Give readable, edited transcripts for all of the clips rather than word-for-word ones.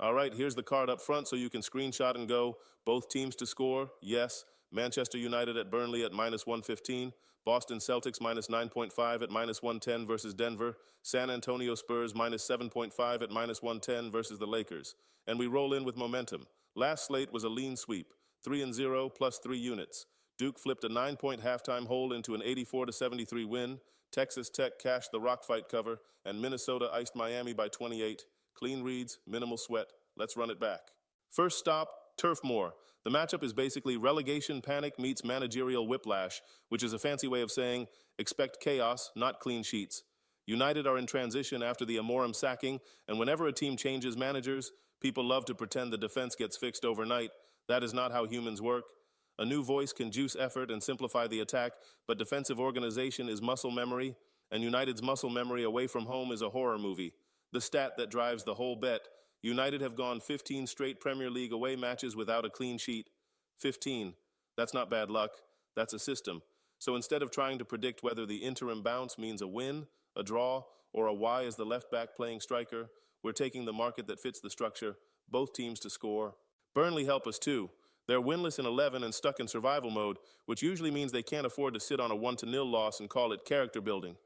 All right, here's the card up front so you can screenshot and go. Both teams to score, yes. Manchester United at Burnley at minus 115. Boston Celtics minus 9.5 at minus 110 versus Denver. San Antonio Spurs minus 7.5 at minus 110 versus the Lakers. And we roll in with momentum. Last slate was a lean sweep, 3-0 plus 3 units. Duke flipped a 9-point halftime hole into an 84-73 win. Texas Tech cashed the rock fight cover, and Minnesota iced Miami by 28. Clean reads, minimal sweat. Let's run it back. First stop, Turf Moor. The matchup is basically relegation panic meets managerial whiplash, which is a fancy way of saying expect chaos, not clean sheets. United are in transition after the Amorim sacking, and whenever a team changes managers, people love to pretend the defense gets fixed overnight. That is not how humans work. A new voice can juice effort and simplify the attack, but defensive organization is muscle memory, and United's muscle memory away from home is a horror movie. The stat that drives the whole bet: United have gone 15 straight Premier League away matches without a clean sheet. 15. That's not bad luck. That's a system. So instead of trying to predict whether the interim bounce means a win, a draw, or a Y as the left back playing striker, we're taking the market that fits the structure, both teams to score. Burnley help us too. They're winless in 11 and stuck in survival mode, which usually means they can't afford to sit on a 1-0 loss and call it character building.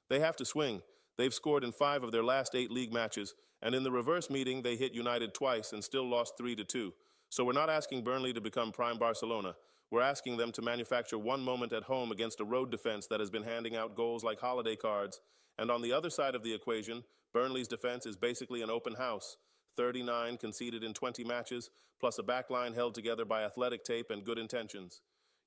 They have to swing. They've scored in 5 of their last 8 league matches, and in the reverse meeting, they hit United twice and still lost 3-2. So we're not asking Burnley to become prime Barcelona. We're asking them to manufacture one moment at home against a road defense that has been handing out goals like holiday cards. And on the other side of the equation, Burnley's defense is basically an open house. 39 conceded in 20 matches, plus a backline held together by athletic tape and good intentions.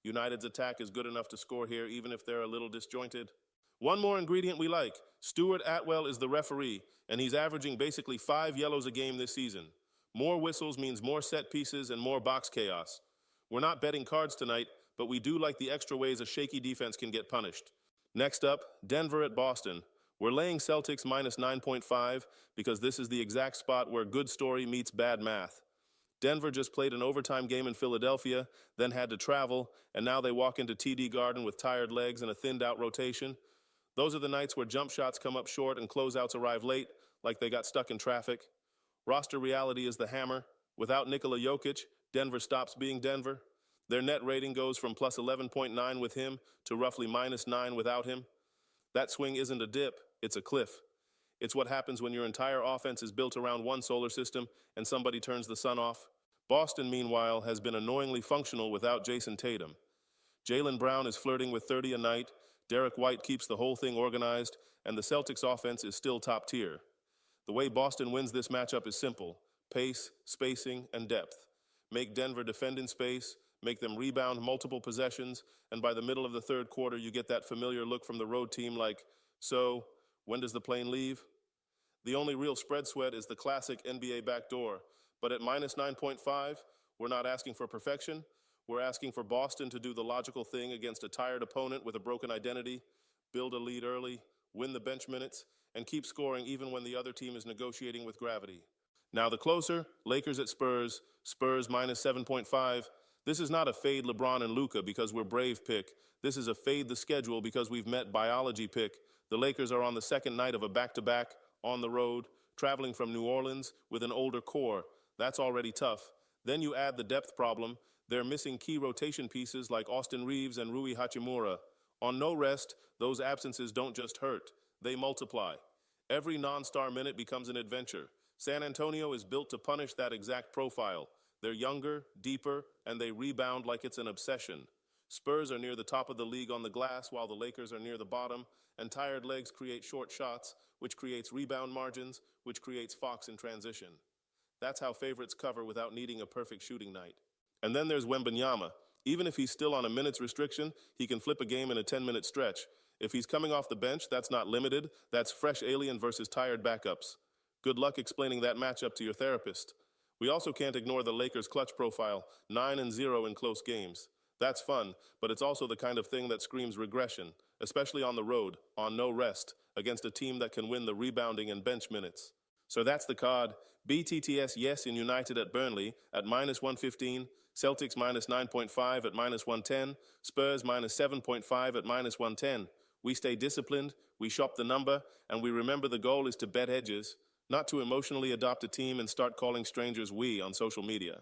United's attack is good enough to score here even if they're a little disjointed. One more ingredient we like. Stuart Atwell is the referee, and he's averaging basically 5 yellows a game this season. More whistles means more set pieces and more box chaos. We're not betting cards tonight, but we do like the extra ways a shaky defense can get punished. Next up, Denver at Boston. We're laying Celtics minus 9.5 because this is the exact spot where good story meets bad math. Denver just played an overtime game in Philadelphia, then had to travel, and now they walk into TD Garden with tired legs and a thinned-out rotation. Those are the nights where jump shots come up short and closeouts arrive late, like they got stuck in traffic. Roster reality is the hammer. Without Nikola Jokic, Denver stops being Denver. Their net rating goes from plus 11.9 with him to roughly minus 9 without him. That swing isn't a dip, it's a cliff. It's what happens when your entire offense is built around one solar system and somebody turns the sun off. Boston, meanwhile, has been annoyingly functional without Jason Tatum. Jaylen Brown is flirting with 30 a night, Derek White keeps the whole thing organized, and the Celtics offense is still top tier. The way Boston wins this matchup is simple: pace, spacing, and depth. Make Denver defend in space, make them rebound multiple possessions, and by the middle of the third quarter, you get that familiar look from the road team like, so, when does the plane leave? The only real spread sweat is the classic NBA backdoor, but at minus 9.5, we're not asking for perfection. We're asking for Boston to do the logical thing against a tired opponent with a broken identity, build a lead early, win the bench minutes, and keep scoring even when the other team is negotiating with gravity. Now the closer, Lakers at Spurs, Spurs minus 7.5. This is not a fade LeBron and Luka because we're brave pick. This is a fade the schedule because we've met biology pick. The Lakers are on the second night of a back-to-back, on the road, traveling from New Orleans with an older core. That's already tough. Then you add the depth problem. They're missing key rotation pieces like Austin Reeves and Rui Hachimura. On no rest, those absences don't just hurt, they multiply. Every non-star minute becomes an adventure. San Antonio is built to punish that exact profile. They're younger, deeper, and they rebound like it's an obsession. Spurs are near the top of the league on the glass while the Lakers are near the bottom, and tired legs create short shots, which creates rebound margins, which creates Fox in transition. That's how favorites cover without needing a perfect shooting night. And then there's Wembanyama. Even if he's still on a minutes restriction, he can flip a game in a 10-minute stretch. If he's coming off the bench, that's not limited. That's fresh alien versus tired backups. Good luck explaining that matchup to your therapist. We also can't ignore the Lakers' clutch profile, 9-0 in close games. That's fun, but it's also the kind of thing that screams regression, especially on the road, on no rest, against a team that can win the rebounding and bench minutes. So that's the card. BTTS yes in United at Burnley at minus 115, Celtics minus 9.5 at minus 110, Spurs minus 7.5 at minus 110. We stay disciplined, we shop the number, and we remember the goal is to bet edges, Not to emotionally adopt a team and start calling strangers we on social media.